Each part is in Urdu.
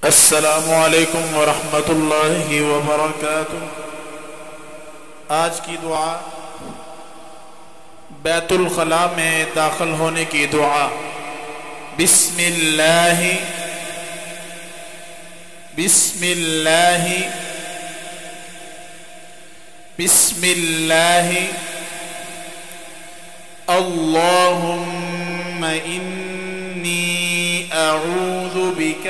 السلام علیکم ورحمۃ اللہ وبرکاتہ۔ آج کی دعا بیت الخلاء میں داخل ہونے کی دعا۔ بسم اللہ بسم اللہ بسم اللہ اللہم انی اعوذ بک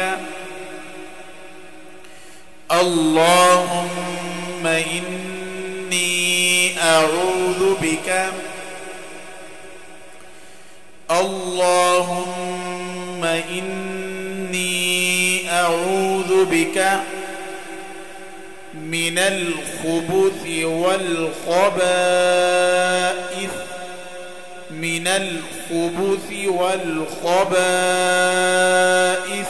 اللهم إني أعوذ بك اللهم إني أعوذ بك من الخبث والخبائث من الخبث والخبائث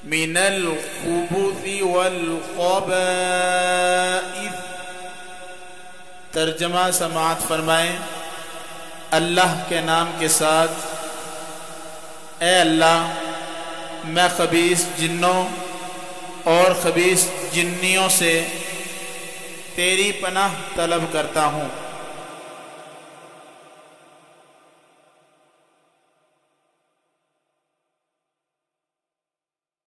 من الخبث والخبائث۔ ترجمہ سماعت فرمائیں۔ اللہ کے نام کے ساتھ، اے اللہ میں خبیث جنوں اور خبیث جنیوں سے تیری پناہ طلب کرتا ہوں۔